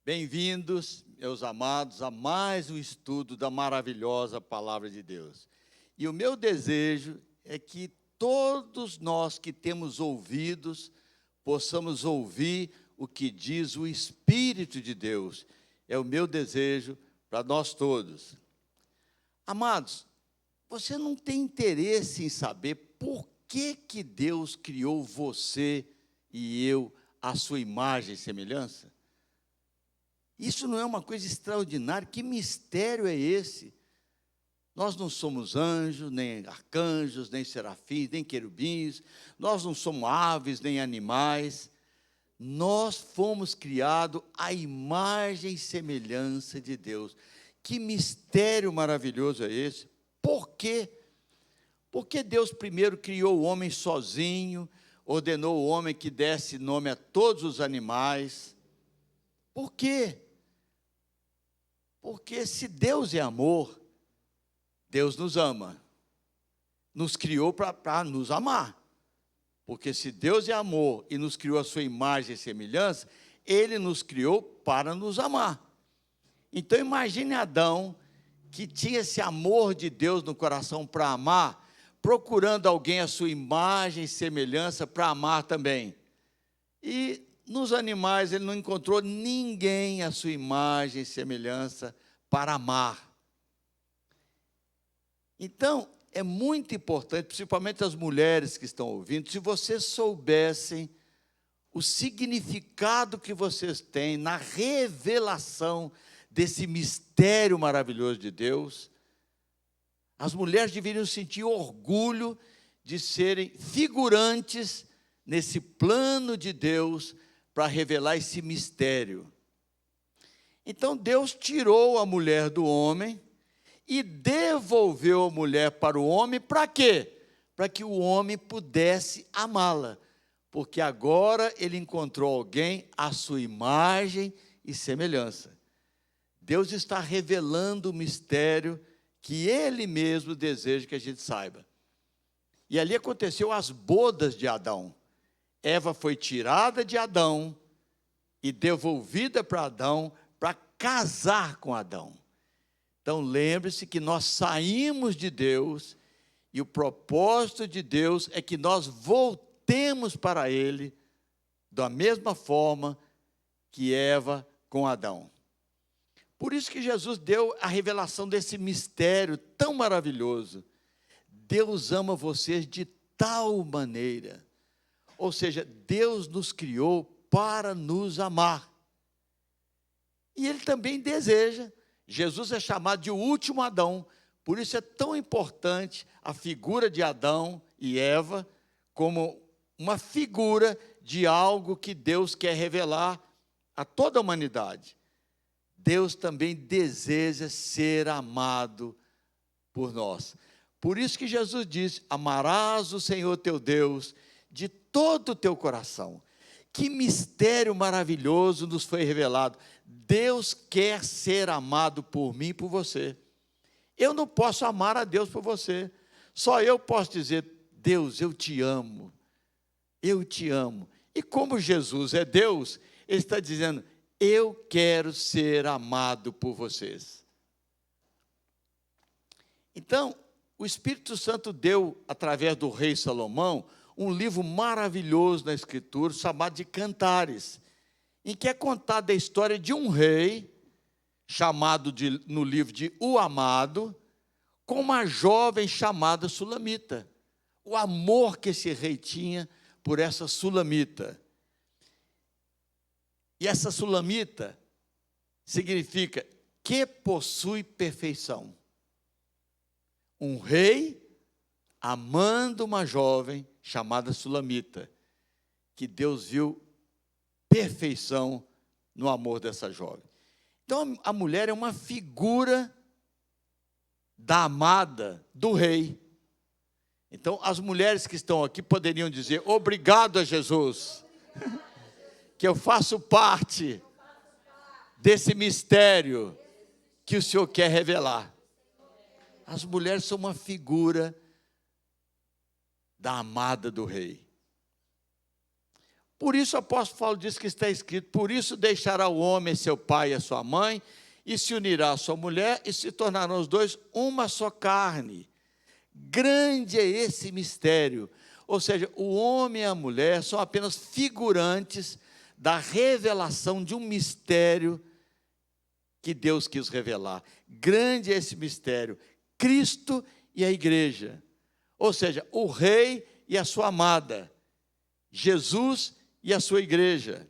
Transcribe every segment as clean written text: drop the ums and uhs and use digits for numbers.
Bem-vindos, meus amados, a mais um estudo da maravilhosa Palavra de Deus. E o meu desejo é que todos nós que temos ouvidos, possamos ouvir o que diz o Espírito de Deus. É o meu desejo para nós todos. Amados, você não tem interesse em saber por que Deus criou você e eu à sua imagem e semelhança? Isso não é uma coisa extraordinária? Que mistério é esse? Nós não somos anjos, nem arcanjos, nem serafins, nem querubins. Nós não somos aves, nem animais. Nós fomos criados à imagem e semelhança de Deus. Que mistério maravilhoso é esse? Por quê? Porque Deus primeiro criou o homem sozinho, ordenou o homem que desse nome a todos os animais. Por quê? Porque se Deus é amor, Deus nos ama, nos criou para nos amar. Porque se Deus é amor e nos criou a sua imagem e semelhança, Ele nos criou para nos amar. Então imagine Adão, que tinha esse amor de Deus no coração para amar, procurando alguém a sua imagem e semelhança para amar também. E nos animais ele não encontrou ninguém à sua imagem e semelhança para amar. Então, é muito importante, principalmente as mulheres que estão ouvindo, se vocês soubessem o significado que vocês têm na revelação desse mistério maravilhoso de Deus, as mulheres deveriam sentir orgulho de serem figurantes nesse plano de Deus para revelar esse mistério. Então Deus tirou a mulher do homem e devolveu a mulher para o homem, para quê? Para que o homem pudesse amá-la, porque agora ele encontrou alguém à sua imagem e semelhança. Deus está revelando o mistério que Ele mesmo deseja que a gente saiba. E ali aconteceu as bodas de Adão. Eva foi tirada de Adão e devolvida para Adão para casar com Adão. Então lembre-se que nós saímos de Deus e o propósito de Deus é que nós voltemos para Ele da mesma forma que Eva com Adão. Por isso que Jesus deu a revelação desse mistério tão maravilhoso. Deus ama vocês de tal maneira. Ou seja, Deus nos criou para nos amar. E Ele também deseja. Jesus é chamado de o último Adão. Por isso é tão importante a figura de Adão e Eva como uma figura de algo que Deus quer revelar a toda a humanidade. Deus também deseja ser amado por nós. Por isso que Jesus disse: amarás o Senhor teu Deus de todo o teu coração. Que mistério maravilhoso nos foi revelado. Deus quer ser amado por mim e por você. Eu não posso amar a Deus por você. Só eu posso dizer: Deus, eu te amo. Eu te amo. E como Jesus é Deus, Ele está dizendo: eu quero ser amado por vocês. Então, o Espírito Santo deu, através do rei Salomão, um livro maravilhoso na Escritura, chamado de Cantares, em que é contada a história de um rei, chamado no livro de O Amado, com uma jovem chamada Sulamita. O amor que esse rei tinha por essa Sulamita. E essa Sulamita significa que possui perfeição. Um rei amando uma jovem chamada Sulamita, que Deus viu perfeição no amor dessa jovem. Então a mulher é uma figura da amada do rei. Então as mulheres que estão aqui poderiam dizer: obrigado a Jesus, que eu faço parte desse mistério que o Senhor quer revelar. As mulheres são uma figura da amada do rei. Por isso o apóstolo Paulo diz que está escrito: por isso deixará o homem seu pai e a sua mãe, e se unirá à sua mulher, e se tornarão os dois uma só carne. Grande é esse mistério. Ou seja, o homem e a mulher são apenas figurantes da revelação de um mistério que Deus quis revelar. Grande é esse mistério: Cristo e a igreja. Ou seja, o rei e a sua amada, Jesus e a sua igreja.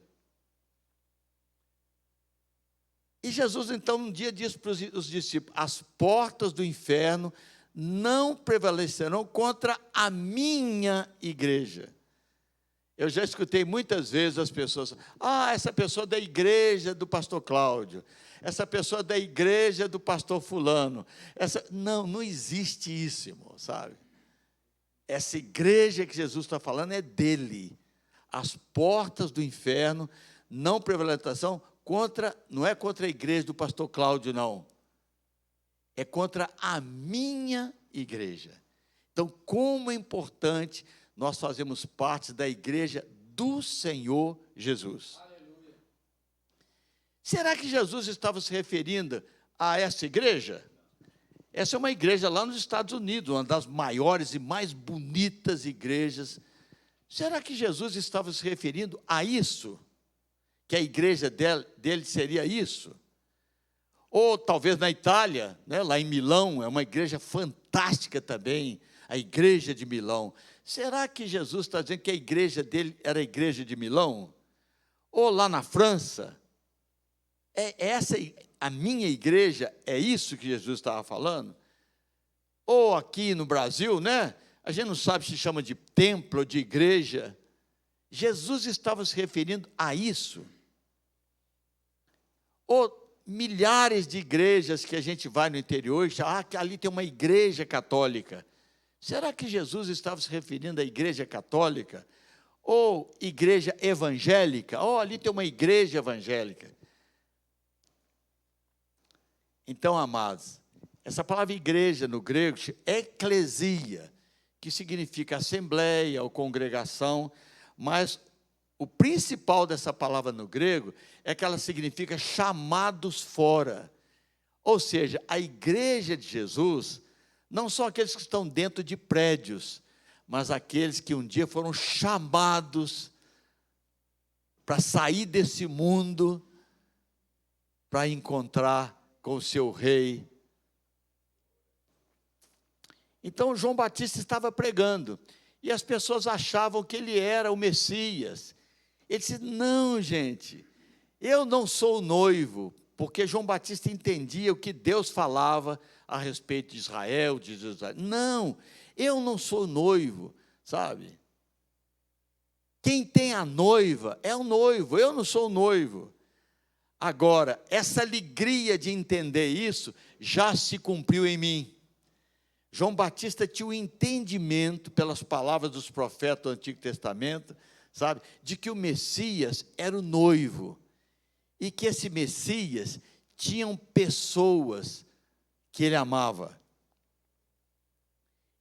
E Jesus, então, um dia disse para os discípulos: as portas do inferno não prevalecerão contra a minha igreja. Eu já escutei muitas vezes as pessoas: essa pessoa da igreja do pastor Cláudio, essa pessoa da igreja do pastor fulano. Não existe isso, irmão, sabe? Essa igreja que Jesus está falando é dele. As portas do inferno não prevalecerão não é contra a igreja do pastor Cláudio, não. É contra a minha igreja. Então, como é importante nós fazermos parte da igreja do Senhor Jesus. Aleluia. Será que Jesus estava se referindo a essa igreja? Essa é uma igreja lá nos Estados Unidos, uma das maiores e mais bonitas igrejas. Será que Jesus estava se referindo a isso? Que a igreja dele seria isso? Ou talvez na Itália, né, lá em Milão, é uma igreja fantástica também, a igreja de Milão. Será que Jesus está dizendo que a igreja dele era a igreja de Milão? Ou lá na França? A minha igreja, é isso que Jesus estava falando? Ou aqui no Brasil, né? A gente não sabe se chama de templo ou de igreja. Jesus estava se referindo a isso. Ou milhares de igrejas que a gente vai no interior e que ali tem uma igreja católica. Será que Jesus estava se referindo à igreja católica? Ou igreja evangélica? Ali tem uma igreja evangélica. Então, amados, essa palavra igreja no grego é eclesia, que significa assembleia ou congregação, mas o principal dessa palavra no grego é que ela significa chamados fora. Ou seja, a igreja de Jesus não são aqueles que estão dentro de prédios, mas aqueles que um dia foram chamados para sair desse mundo, para encontrar com o seu rei. Então, João Batista estava pregando, e as pessoas achavam que ele era o Messias. Ele disse: não, gente, eu não sou o noivo, porque João Batista entendia o que Deus falava a respeito de Israel, de Jerusalém. Não, eu não sou noivo, sabe? Quem tem a noiva é o noivo, eu não sou o noivo. Agora, essa alegria de entender isso já se cumpriu em mim. João Batista tinha o entendimento, pelas palavras dos profetas do Antigo Testamento, sabe, de que o Messias era o noivo, e que esse Messias tinham pessoas que ele amava.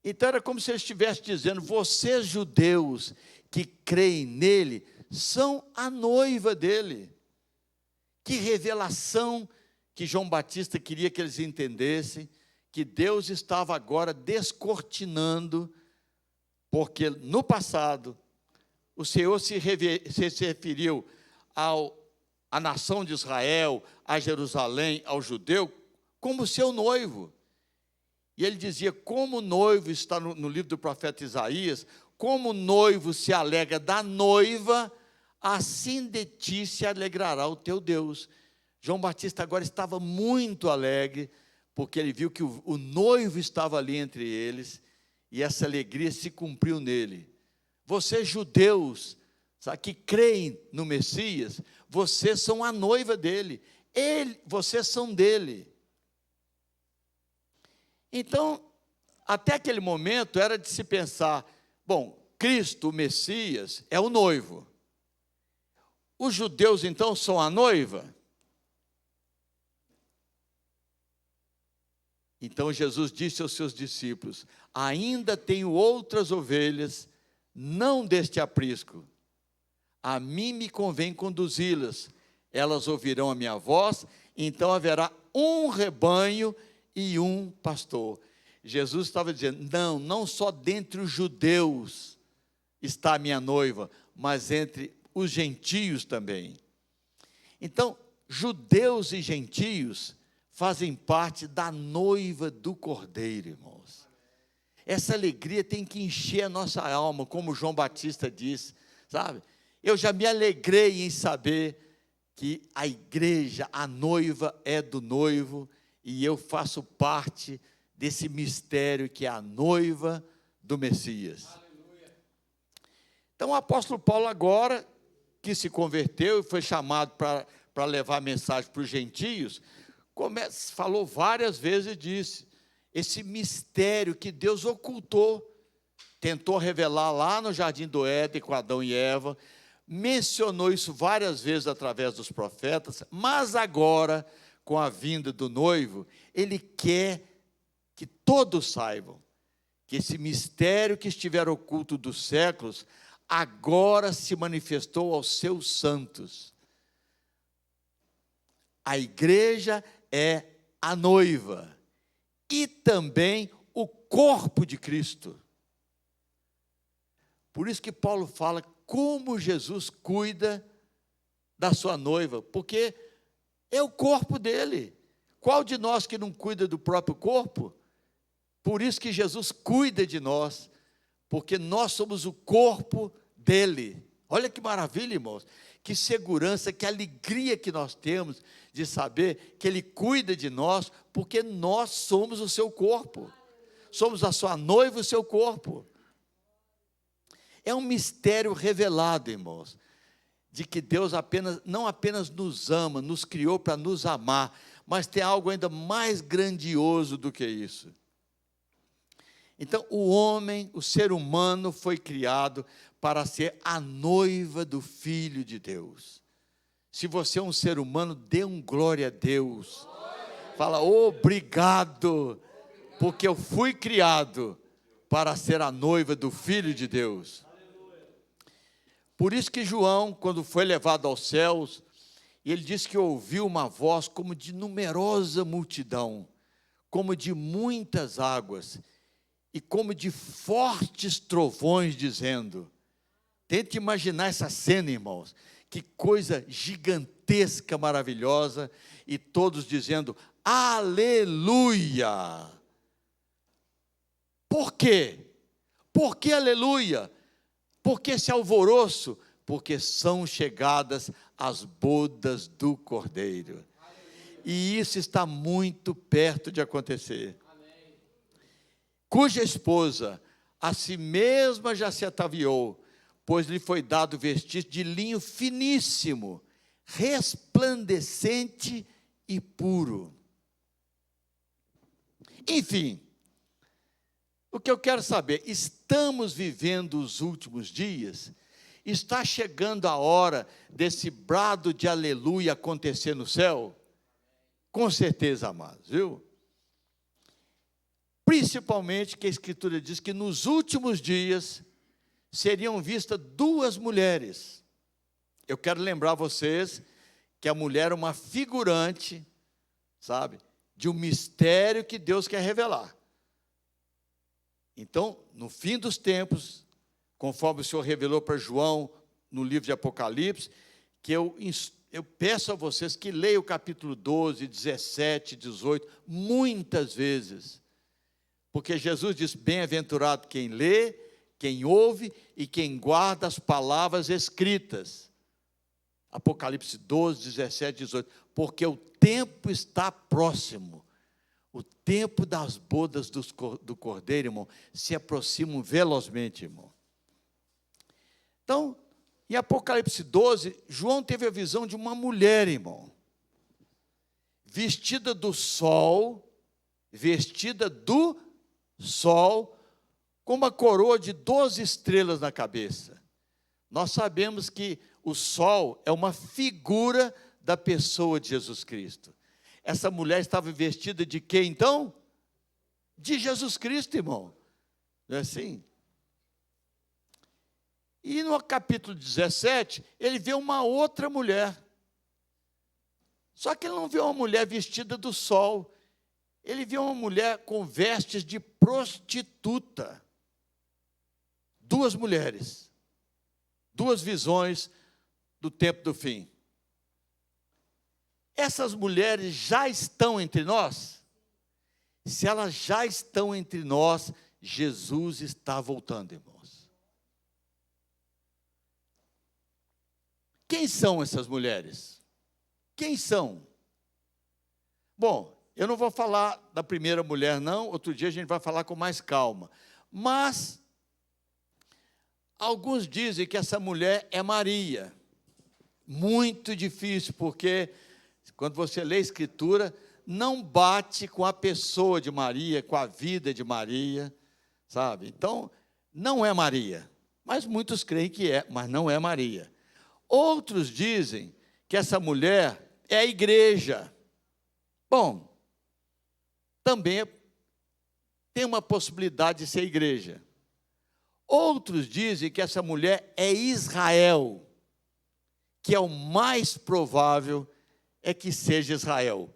Então era como se ele estivesse dizendo: vocês judeus que creem nele, são a noiva dele. Que revelação que João Batista queria que eles entendessem, que Deus estava agora descortinando, porque no passado o Senhor se referiu à nação de Israel, a Jerusalém, ao judeu, como seu noivo. E ele dizia: como noivo, está no livro do profeta Isaías, como o noivo se alegra da noiva, assim de ti se alegrará o teu Deus. João Batista agora estava muito alegre, porque ele viu que o noivo estava ali entre eles, e essa alegria se cumpriu nele. Vocês judeus, sabe, que creem no Messias, vocês são a noiva dele, vocês são dele. Então, até aquele momento era de se pensar: bom, Cristo, o Messias, é o noivo. Os judeus, então, são a noiva? Então Jesus disse aos seus discípulos: ainda tenho outras ovelhas, não deste aprisco. a mim me convém conduzi-las. Elas ouvirão a minha voz, então haverá um rebanho e um pastor. Jesus estava dizendo, não só dentre os judeus está a minha noiva, mas entre os gentios também. Então, judeus e gentios fazem parte da noiva do Cordeiro, irmãos. Essa alegria tem que encher a nossa alma, como João Batista disse, sabe? Eu já me alegrei em saber que a igreja, a noiva é do noivo, e eu faço parte desse mistério que é a noiva do Messias. Aleluia. Então o apóstolo Paulo agora, que se converteu e foi chamado para levar a mensagem para os gentios, falou várias vezes disso, esse mistério que Deus ocultou, tentou revelar lá no Jardim do Éden com Adão e Eva, mencionou isso várias vezes através dos profetas, mas agora, com a vinda do noivo, ele quer que todos saibam que esse mistério que estiver oculto dos séculos, agora se manifestou aos seus santos. A igreja é a noiva e também o corpo de Cristo. Por isso que Paulo fala como Jesus cuida da sua noiva, porque é o corpo dele. Qual de nós que não cuida do próprio corpo? Por isso que Jesus cuida de nós, porque nós somos o corpo dele. Olha que maravilha, irmãos, que segurança, que alegria que nós temos de saber que ele cuida de nós, porque nós somos o seu corpo, somos a sua noiva e o seu corpo. É um mistério revelado, irmãos, de que Deus não apenas nos ama, nos criou para nos amar, mas tem algo ainda mais grandioso do que isso. Então, o homem, o ser humano foi criado para ser a noiva do Filho de Deus. Se você é um ser humano, dê um glória a Deus. Fala, obrigado, porque eu fui criado para ser a noiva do Filho de Deus. Por isso que João, quando foi levado aos céus, ele disse que ouviu uma voz como de numerosa multidão, como de muitas águas, e como de fortes trovões, dizendo, tente imaginar essa cena, irmãos, que coisa gigantesca, maravilhosa, e todos dizendo, aleluia! Por quê? Por que aleluia? Por que esse alvoroço? Porque são chegadas as bodas do Cordeiro. E isso está muito perto de acontecer. Cuja esposa a si mesma já se ataviou, pois lhe foi dado vestir de linho finíssimo, resplandecente e puro. Enfim, o que eu quero saber, estamos vivendo os últimos dias? Está chegando a hora desse brado de aleluia acontecer no céu? Com certeza, amados, viu? Principalmente que a Escritura diz que nos últimos dias seriam vistas duas mulheres. Eu quero lembrar vocês que a mulher é uma figurante, sabe, de um mistério que Deus quer revelar. Então, no fim dos tempos, conforme o Senhor revelou para João no livro de Apocalipse, que eu peço a vocês que leiam o capítulo 12, 17, 18, muitas vezes, porque Jesus diz, bem-aventurado quem lê, quem ouve e quem guarda as palavras escritas. Apocalipse 12, 17, 18, porque o tempo está próximo. O tempo das bodas do Cordeiro, irmão, se aproximam velozmente, irmão. Então, em Apocalipse 12, João teve a visão de uma mulher, irmão, vestida do sol, com uma coroa de 12 estrelas na cabeça. Nós sabemos que o sol é uma figura da pessoa de Jesus Cristo. Essa mulher estava vestida de quê, então? De Jesus Cristo, irmão. Não é assim? E no capítulo 17, ele vê uma outra mulher. Só que ele não vê uma mulher vestida do sol. Ele vê uma mulher com vestes de prostituta. Duas mulheres. Duas visões do tempo do fim. Essas mulheres já estão entre nós? Se elas já estão entre nós, Jesus está voltando, irmãos. Quem são essas mulheres? Quem são? Bom, eu não vou falar da primeira mulher, não. Outro dia a gente vai falar com mais calma. Mas alguns dizem que essa mulher é Maria. Muito difícil, porque quando você lê a Escritura, não bate com a pessoa de Maria, com a vida de Maria, sabe? Então, não é Maria. Mas muitos creem que é, mas não é Maria. Outros dizem que essa mulher é a igreja. Bom, também tem uma possibilidade de ser a igreja. Outros dizem que essa mulher é Israel, que é o mais provável é que seja Israel.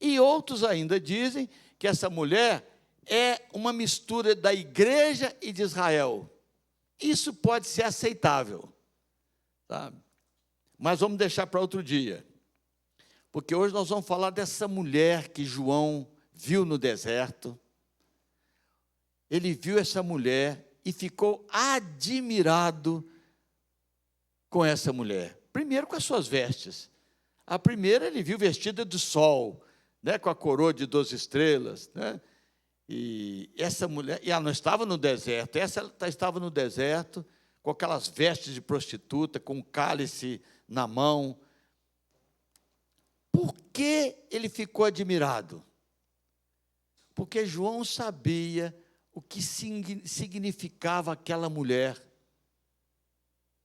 E outros ainda dizem que essa mulher é uma mistura da igreja e de Israel. Isso pode ser aceitável, sabe? Mas vamos deixar para outro dia. Porque hoje nós vamos falar dessa mulher que João viu no deserto. Ele viu essa mulher e ficou admirado com essa mulher. Primeiro com as suas vestes. A primeira ele viu vestida de sol, né, com a coroa de 12 estrelas, né? E essa mulher, e ela não estava no deserto, essa estava no deserto, com aquelas vestes de prostituta, com um cálice na mão. Por que ele ficou admirado? Porque João sabia o que significava aquela mulher.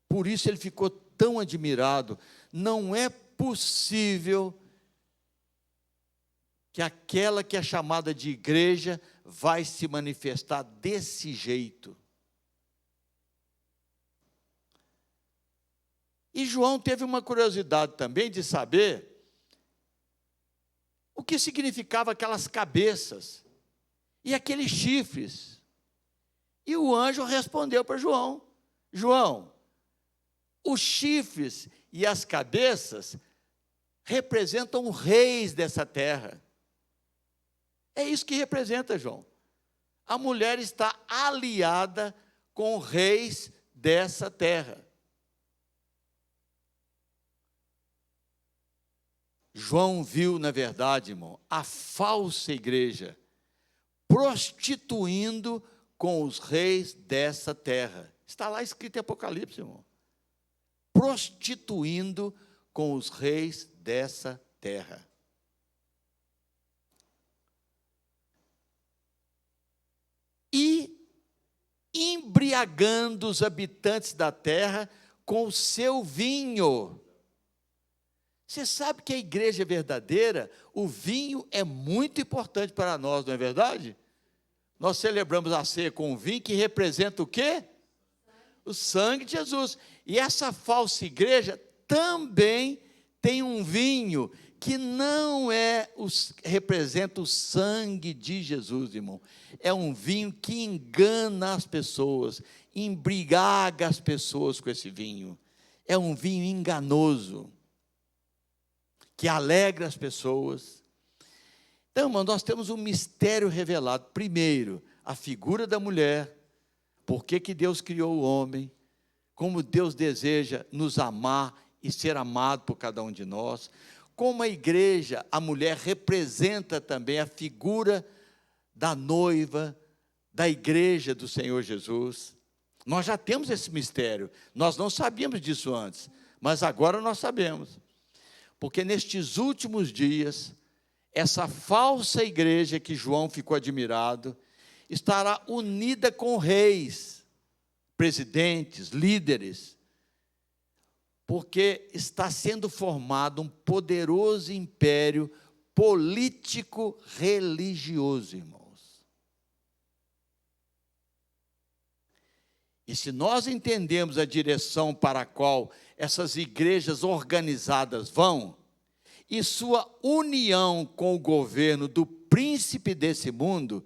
Por isso ele ficou tão admirado. Não é possível que aquela que é chamada de igreja vai se manifestar desse jeito. E João teve uma curiosidade também de saber o que significava aquelas cabeças e aqueles chifres. E o anjo respondeu para João: João, os chifres e as cabeças representam reis dessa terra. É isso que representa, João. A mulher está aliada com reis dessa terra. João viu, na verdade, irmão, a falsa igreja prostituindo com os reis dessa terra. Está lá escrito em Apocalipse, irmão. Prostituindo com os reis dessa terra. E embriagando os habitantes da terra com o seu vinho. Você sabe que a igreja verdadeira, o vinho é muito importante para nós, não é verdade? Nós celebramos a ceia com o vinho que representa o quê? O sangue de Jesus. E essa falsa igreja também tem um vinho que não representa o sangue de Jesus, irmão. É um vinho que engana as pessoas, embriaga as pessoas com esse vinho. É um vinho enganoso, que alegra as pessoas. Então, irmão, nós temos um mistério revelado. Primeiro, a figura da mulher, por que Deus criou o homem, como Deus deseja nos amar e ser amado por cada um de nós. Como a igreja, a mulher representa também a figura da noiva, da igreja do Senhor Jesus. Nós já temos esse mistério, nós não sabíamos disso antes, mas agora nós sabemos. Porque nestes últimos dias, essa falsa igreja que João ficou admirado, estará unida com reis, presidentes, líderes, porque está sendo formado um poderoso império político-religioso, irmãos. E se nós entendemos a direção para a qual essas igrejas organizadas vão, e sua união com o governo do príncipe desse mundo,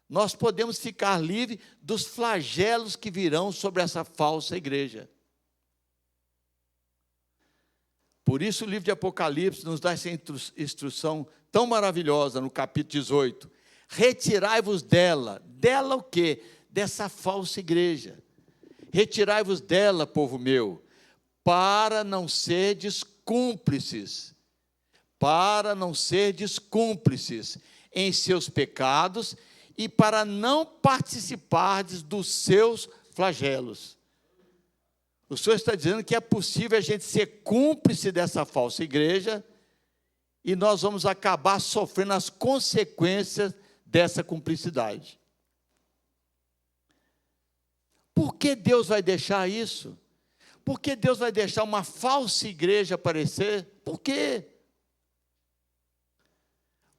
nós podemos ficar livres dos flagelos que virão sobre essa falsa igreja. Por isso o livro de Apocalipse nos dá essa instrução tão maravilhosa no capítulo 18. Retirai-vos dela. Dela o quê? Dessa falsa igreja. Retirai-vos dela, povo meu, para não serdes cúmplices. Para não serdes cúmplices em seus pecados e para não participardes dos seus flagelos. O Senhor está dizendo que é possível a gente ser cúmplice dessa falsa igreja e nós vamos acabar sofrendo as consequências dessa cumplicidade. Por que Deus vai deixar isso? Por que Deus vai deixar uma falsa igreja aparecer? Por quê?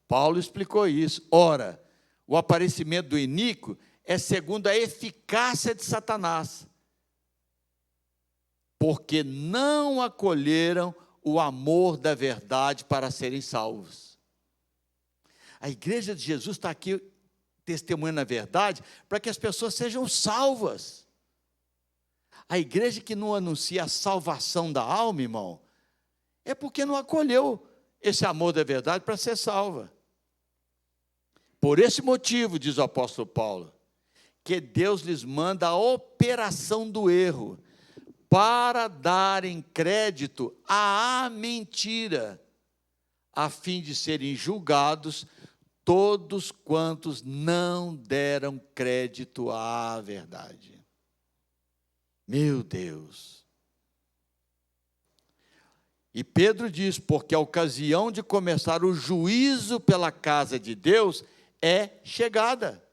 Paulo explicou isso. Ora, o aparecimento do iníquo é segundo a eficácia de Satanás, porque não acolheram o amor da verdade para serem salvos. A igreja de Jesus está aqui testemunhando a verdade para que as pessoas sejam salvas. A igreja que não anuncia a salvação da alma, irmão, é porque não acolheu esse amor da verdade para ser salva. Por esse motivo, diz o apóstolo Paulo, que Deus lhes manda a operação do erro, para darem crédito à mentira, a fim de serem julgados todos quantos não deram crédito à verdade. Meu Deus! E Pedro diz, porque a ocasião de começar o juízo pela casa de Deus é chegada.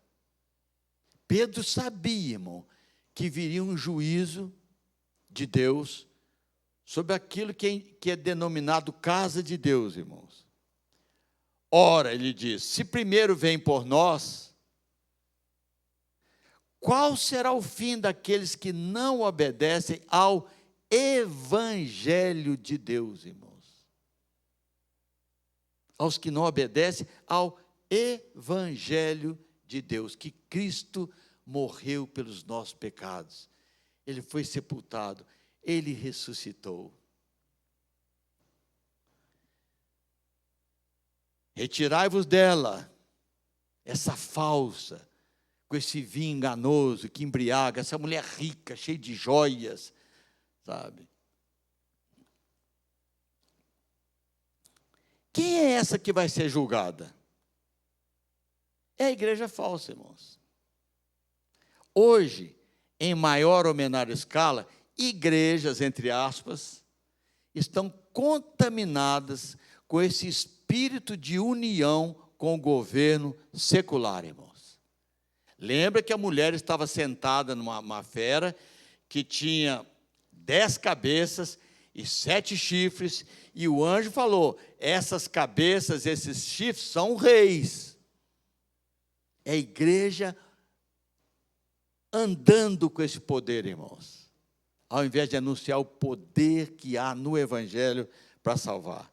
Pedro sabia, irmão, que viria um juízo de Deus sobre aquilo que é denominado casa de Deus, irmãos. Ora, ele diz, se primeiro vem por nós, qual será o fim daqueles que não obedecem ao evangelho de Deus, irmãos? Aos que não obedecem ao evangelho de Deus, que Cristo morreu pelos nossos pecados. Ele foi sepultado, ele ressuscitou. Retirai-vos dela, essa falsa, com esse vinho enganoso que embriaga, essa mulher rica, cheia de joias, sabe? Quem é essa que vai ser julgada? É a igreja falsa, irmãos. Hoje, em maior ou menor escala, igrejas, entre aspas, estão contaminadas com esse espírito de união com o governo secular, irmãos. Lembra que a mulher estava sentada numa fera que tinha 10 cabeças e 7 chifres, e o anjo falou, essas cabeças, esses chifres são reis. É a igreja andando com esse poder, irmãos, ao invés de anunciar o poder que há no evangelho para salvar.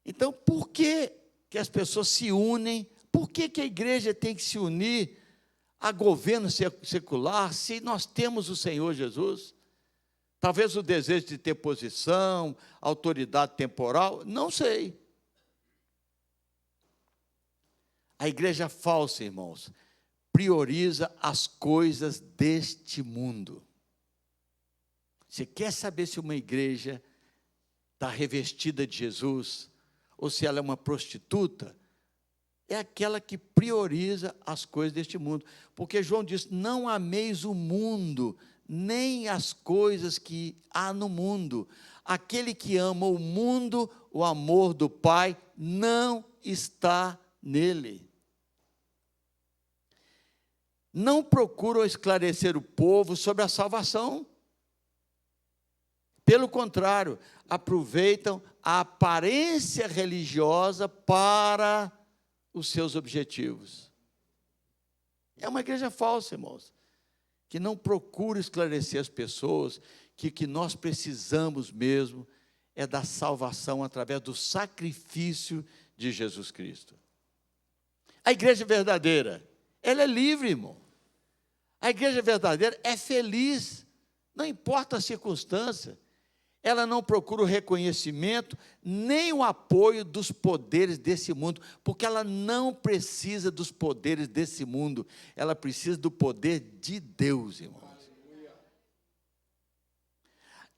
Então, por que as pessoas se unem? Por que a igreja tem que se unir a governo secular, se nós temos o Senhor Jesus? Talvez o desejo de ter posição, autoridade temporal, não sei. A igreja falsa, irmãos, prioriza as coisas deste mundo. Você quer saber se uma igreja está revestida de Jesus, ou se ela é uma prostituta? É aquela que prioriza as coisas deste mundo. Porque João diz, não ameis o mundo, nem as coisas que há no mundo. Aquele que ama o mundo, o amor do Pai não está nele. Não procuram esclarecer o povo sobre a salvação. Pelo contrário, aproveitam a aparência religiosa para os seus objetivos. É uma igreja falsa, irmãos. que não procura esclarecer as pessoas que o que nós precisamos mesmo é da salvação através do sacrifício de Jesus Cristo. A igreja verdadeira, ela é livre, irmão. A igreja verdadeira é feliz, não importa a circunstância. Ela não procura o reconhecimento, nem o apoio dos poderes desse mundo, porque ela não precisa dos poderes desse mundo, ela precisa do poder de Deus, irmãos.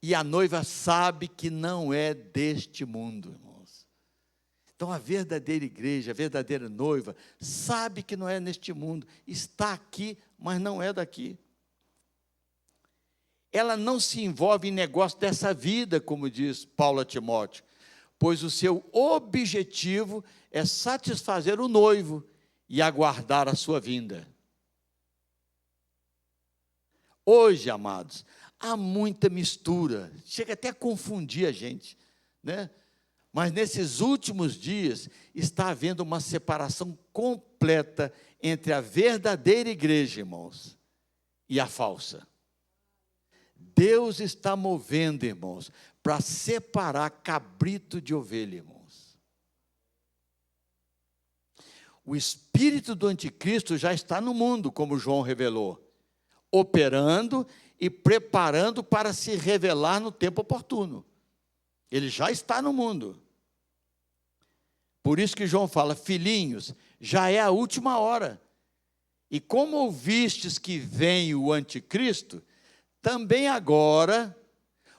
E a noiva sabe que não é deste mundo, irmãos. Então a verdadeira igreja, a verdadeira noiva, sabe que não é neste mundo, está aqui, mas não é daqui. Ela não se envolve em negócio dessa vida, como diz Paulo a Timóteo, pois o seu objetivo é satisfazer o noivo e aguardar a sua vinda. Hoje, amados, há muita mistura, chega até a confundir a gente, né? Mas nesses últimos dias está havendo uma separação completa entre a verdadeira igreja, irmãos, e a falsa. Deus está movendo, irmãos, para separar cabrito de ovelha, irmãos. O espírito do anticristo já está no mundo, como João revelou, operando e preparando para se revelar no tempo oportuno. Ele já está no mundo. Por isso que João fala: filhinhos, já é a última hora. E como ouvistes que vem o anticristo, também agora,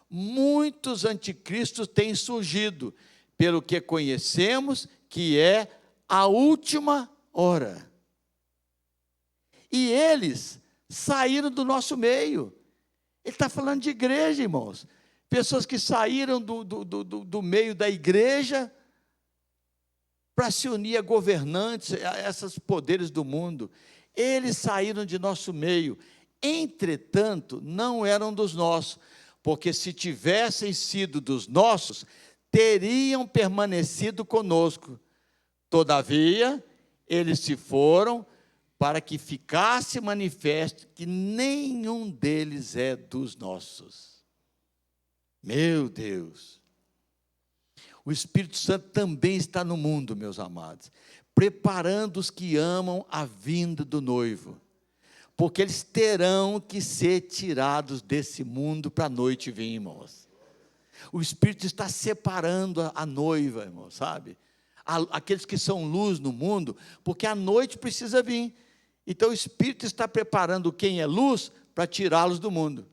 muitos anticristos têm surgido, pelo que conhecemos que é a última hora. E eles saíram do nosso meio. Ele está falando de igreja, irmãos. Pessoas que saíram do meio da igreja para se unir a governantes, a esses poderes do mundo. Eles saíram de nosso meio. Entretanto, não eram dos nossos, porque se tivessem sido dos nossos, teriam permanecido conosco. Todavia, eles se foram para que ficasse manifesto que nenhum deles é dos nossos. Meu Deus! O Espírito Santo também está no mundo, meus amados, preparando os que amam a vinda do noivo. Porque eles terão que ser tirados desse mundo para a noite vir, irmãos. O Espírito está separando a noiva, irmãos, sabe? Aqueles que são luz no mundo, porque a noite precisa vir. Então o Espírito está preparando quem é luz para tirá-los do mundo.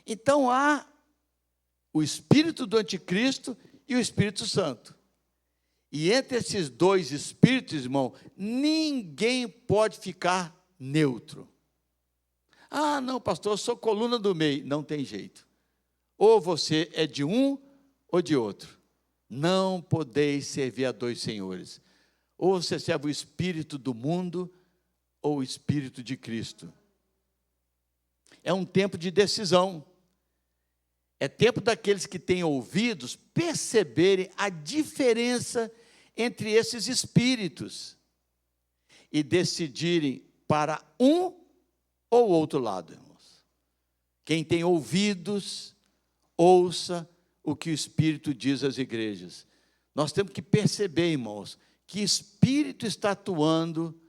Então há o Espírito do anticristo e o Espírito Santo. E entre esses dois espíritos, irmão, ninguém pode ficar neutro. Ah, não, pastor, eu sou coluna do meio. Não tem jeito. Ou você é de um ou de outro. Não podeis servir a dois senhores. Ou você serve o espírito do mundo ou o espírito de Cristo. É um tempo de decisão. É tempo daqueles que têm ouvidos perceberem a diferença entre esses espíritos e decidirem para um ou outro lado, irmãos. Quem tem ouvidos, ouça o que o Espírito diz às igrejas. Nós temos que perceber, irmãos, que espírito está atuando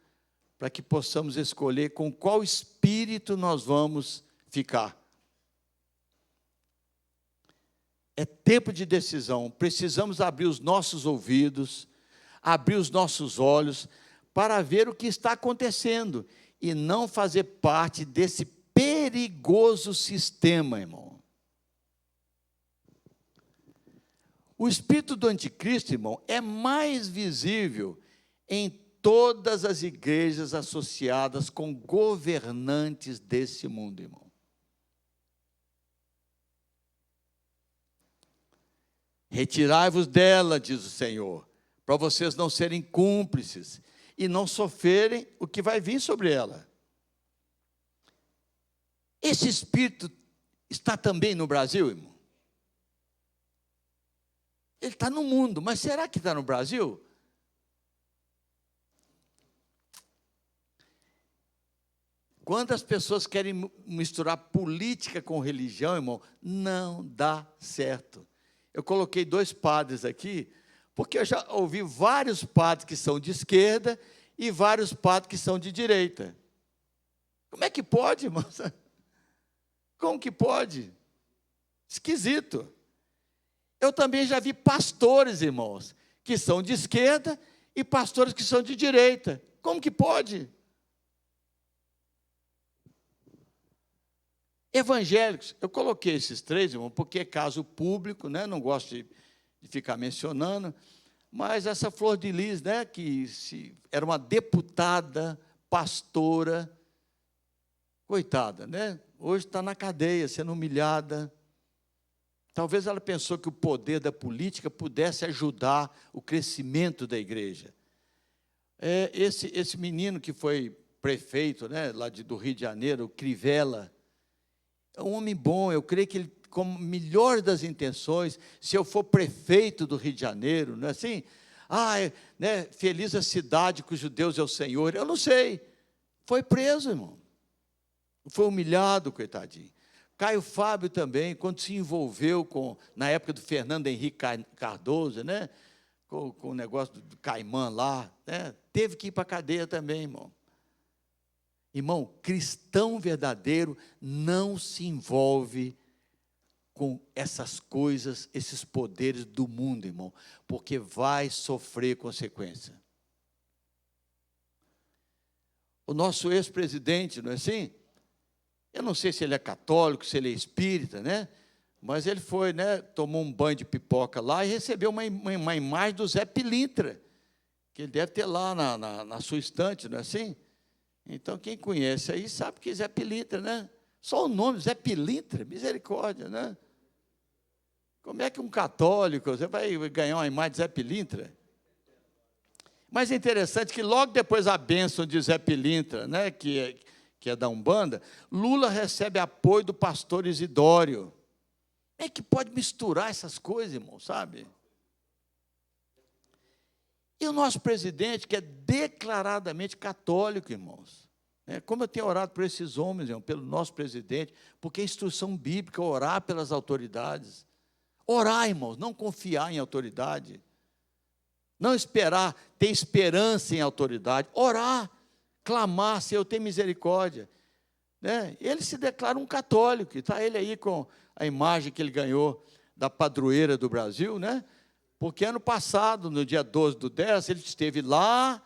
para que possamos escolher com qual espírito nós vamos ficar. É tempo de decisão, precisamos abrir os nossos ouvidos, abrir os nossos olhos, para ver o que está acontecendo, e não fazer parte desse perigoso sistema, irmão. O espírito do anticristo, irmão, é mais visível em todas as igrejas associadas com governantes desse mundo, irmão. Retirai-vos dela, diz o Senhor, para vocês não serem cúmplices e não sofrerem o que vai vir sobre ela. Esse espírito está também no Brasil, irmão? Ele está no mundo, mas será que está no Brasil? Quando as pessoas querem misturar política com religião, irmão, não dá certo. Eu coloquei 2 padres aqui, porque eu já ouvi vários padres que são de esquerda e vários padres que são de direita. Como é que pode, irmão? Como que pode? Esquisito. Eu também já vi pastores, irmãos, que são de esquerda e pastores que são de direita. Como que pode? Evangélicos, eu coloquei esses 3, irmão, porque é caso público, né? Não gosto de ficar mencionando, mas essa Flor de Lis, né, era uma deputada, pastora, coitada, né? Hoje está na cadeia, sendo humilhada. Talvez ela pensou que o poder da política pudesse ajudar o crescimento da igreja. Esse menino que foi prefeito, né, lá do Rio de Janeiro, o Crivella, é um homem bom. Eu creio que ele, com melhor das intenções, se eu for prefeito do Rio de Janeiro, não é assim? Né, feliz a cidade cujo Deus é o Senhor. Eu não sei. Foi preso, irmão. Foi humilhado, coitadinho. Caio Fábio também, quando se envolveu na época do Fernando Henrique Cardoso, né, com o negócio do Caimã lá, né, teve que ir para a cadeia também, irmão. Irmão, cristão verdadeiro não se envolve com essas coisas, esses poderes do mundo, irmão, porque vai sofrer consequência. O nosso ex-presidente, não é assim? Eu não sei se ele é católico, se ele é espírita, né? Mas ele foi, né, tomou um banho de pipoca lá e recebeu uma imagem do Zé Pilintra, que ele deve ter lá na sua estante, não é assim? Então, quem conhece aí sabe que Zé Pilintra, né? Só o nome, Zé Pilintra, misericórdia, né? Como é que um católico, você vai ganhar uma imagem de Zé Pilintra? Mas é interessante que logo depois da bênção de Zé Pilintra, né, que é da Umbanda, Lula recebe apoio do pastor Isidório. É que pode misturar essas coisas, irmão, sabe? E o nosso presidente, que é declaradamente católico, irmãos. Como eu tenho orado por esses homens, irmão, pelo nosso presidente, porque é instrução bíblica, orar pelas autoridades. Orar, irmãos, não confiar em autoridade. Não esperar, ter esperança em autoridade. Orar, clamar, Senhor, tem misericórdia. Né? Ele se declara um católico, está ele aí com a imagem que ele ganhou da padroeira do Brasil, né? Porque ano passado, no dia 12/10, ele esteve lá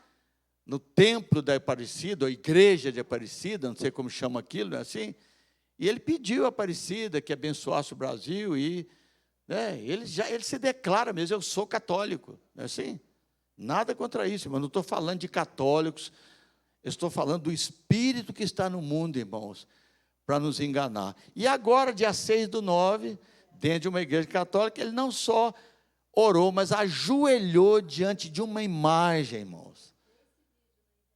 no templo da Aparecida, ou igreja de Aparecida, não sei como chama aquilo, não é assim? E ele pediu a Aparecida que abençoasse o Brasil, e né, ele se declara mesmo, eu sou católico, não é assim? Nada contra isso, mas não estou falando de católicos, eu estou falando do espírito que está no mundo, irmãos, para nos enganar. E agora, dia 6/9, dentro de uma igreja católica, ele não só orou, mas ajoelhou diante de uma imagem, irmãos,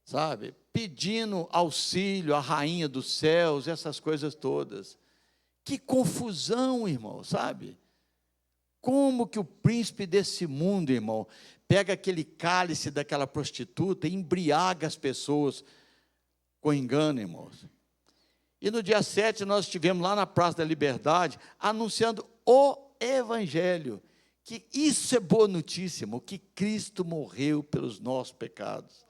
sabe? Pedindo auxílio à rainha dos céus, essas coisas todas. Que confusão, irmão, sabe? Como que o príncipe desse mundo, irmão, pega aquele cálice daquela prostituta e embriaga as pessoas com engano, irmãos. E no dia 7 nós estivemos lá na Praça da Liberdade, anunciando o Evangelho, que isso é boa notícia, irmão, que Cristo morreu pelos nossos pecados.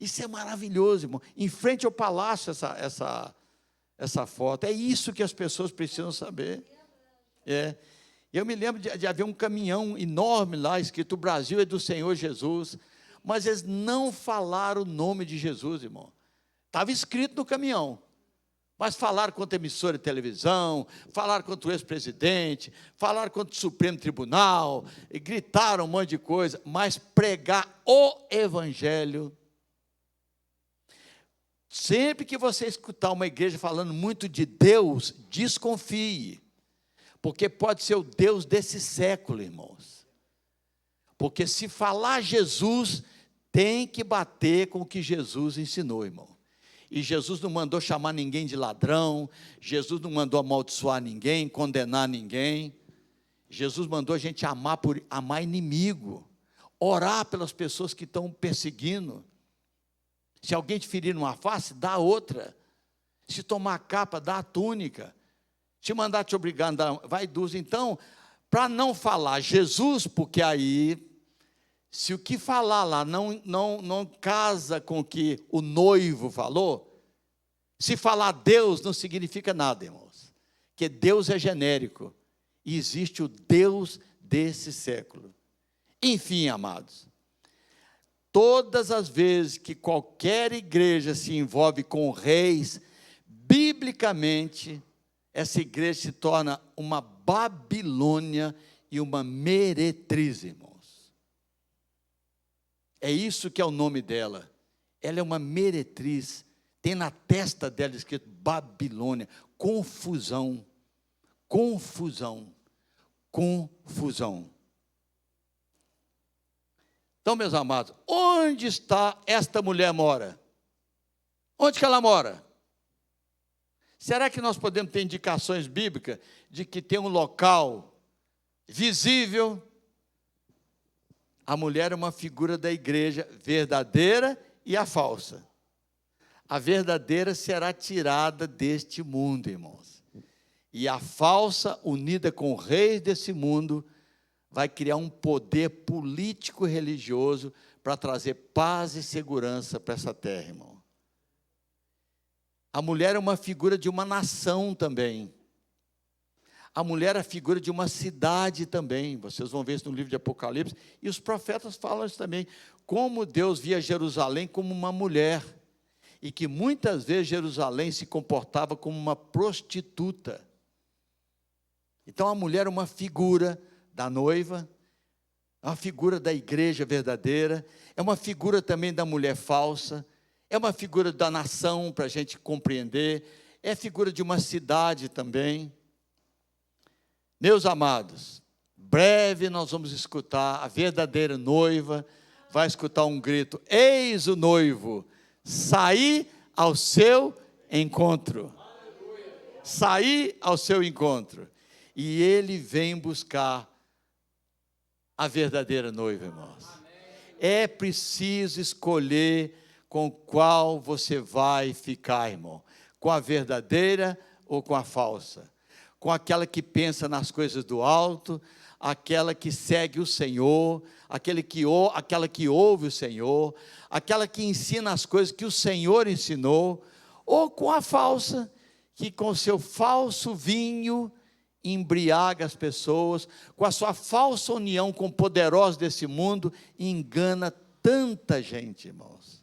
Isso é maravilhoso, irmão. Em frente ao palácio, essa foto. É isso que as pessoas precisam saber. Eu me lembro de haver um caminhão enorme lá, escrito, o Brasil é do Senhor Jesus, mas eles não falaram o nome de Jesus, irmão. Estava escrito no caminhão, mas falaram contra a emissora de televisão, falaram contra o ex-presidente, falaram contra o Supremo Tribunal, e gritaram um monte de coisa, mas pregar o Evangelho. Sempre que você escutar uma igreja falando muito de Deus, desconfie, porque pode ser o Deus desse século, irmãos. Porque se falar Jesus, tem que bater com o que Jesus ensinou, irmão. E Jesus não mandou chamar ninguém de ladrão, Jesus não mandou amaldiçoar ninguém, condenar ninguém. Jesus mandou a gente amar inimigo, orar pelas pessoas que estão perseguindo. Se alguém te ferir numa face, dá outra. Se tomar a capa, dá a túnica. Se mandar te obrigar a andar, vai duas. Então, para não falar Jesus, porque aí, se o que falar lá não casa com o que o noivo falou, se falar Deus não significa nada, irmãos. Porque Deus é genérico. E existe o Deus desse século. Enfim, amados, todas as vezes que qualquer igreja se envolve com reis, biblicamente, essa igreja se torna uma Babilônia e uma meretriz, irmãos. É isso que é o nome dela. Ela é uma meretriz. Tem na testa dela escrito Babilônia. Confusão. Confusão. Confusão. Então, meus amados, onde está esta mulher mora? Onde que ela mora? Será que nós podemos ter indicações bíblicas de que tem um local visível? A mulher é uma figura da igreja verdadeira e a falsa. A verdadeira será tirada deste mundo, irmãos. E a falsa, unida com o rei desse mundo, vai criar um poder político e religioso para trazer paz e segurança para essa terra, irmão. A mulher é uma figura de uma nação também. A mulher é a figura de uma cidade também. Vocês vão ver isso no livro de Apocalipse. E os profetas falam isso também. Como Deus via Jerusalém como uma mulher. E que muitas vezes Jerusalém se comportava como uma prostituta. Então a mulher é uma figura da noiva, é uma figura da igreja verdadeira, é uma figura também da mulher falsa, é uma figura da nação para a gente compreender, é figura de uma cidade também. Meus amados, breve nós vamos escutar a verdadeira noiva, vai escutar um grito: eis o noivo, saí ao seu encontro. Saí ao seu encontro. E ele vem buscar a verdadeira noiva, irmãos. É preciso escolher com qual você vai ficar, irmão. Com a verdadeira ou com a falsa? Com aquela que pensa nas coisas do alto, aquela que segue o Senhor, aquela que ouve o Senhor, aquela que ensina as coisas que o Senhor ensinou, ou com a falsa, que com seu falso vinho embriaga as pessoas, com a sua falsa união com poderosos desse mundo, engana tanta gente, irmãos.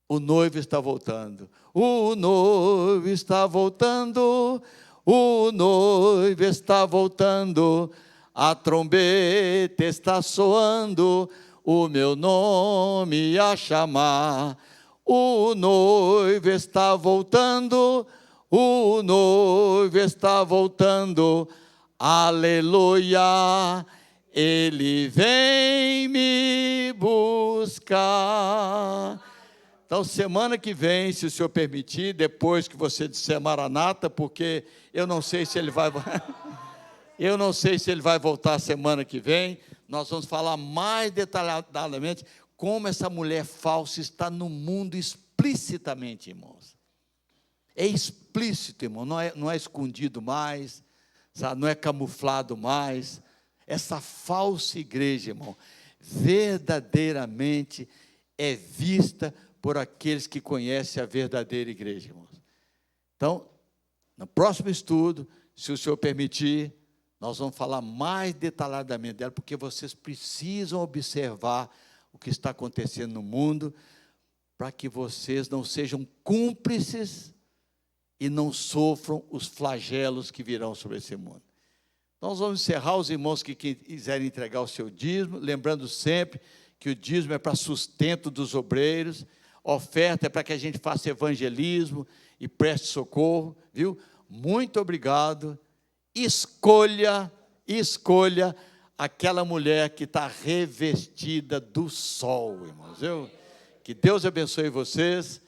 O noivo está voltando, o noivo está voltando, o noivo está voltando, a trombeta está soando, o meu nome a chamar, o noivo está voltando, o noivo está voltando, aleluia, ele vem me buscar. Então, semana que vem, se o Senhor permitir, depois que você disser Maranata, porque eu não sei se ele vai voltar semana que vem, nós vamos falar mais detalhadamente como essa mulher falsa está no mundo explicitamente, irmãos. É explícito, irmão, não é escondido mais, sabe? Não é camuflado mais. Essa falsa igreja, irmão, verdadeiramente é vista por aqueles que conhecem a verdadeira igreja, irmãos. Então, no próximo estudo, se o Senhor permitir, nós vamos falar mais detalhadamente dela, porque vocês precisam observar o que está acontecendo no mundo, para que vocês não sejam cúmplices e não sofram os flagelos que virão sobre esse mundo. Então, nós vamos encerrar. Os irmãos que quiserem entregar o seu dízimo, lembrando sempre que o dízimo é para sustento dos obreiros, oferta é para que a gente faça evangelismo e preste socorro, viu? Muito obrigado. Escolha aquela mulher que está revestida do sol, irmãos. Que Deus abençoe vocês.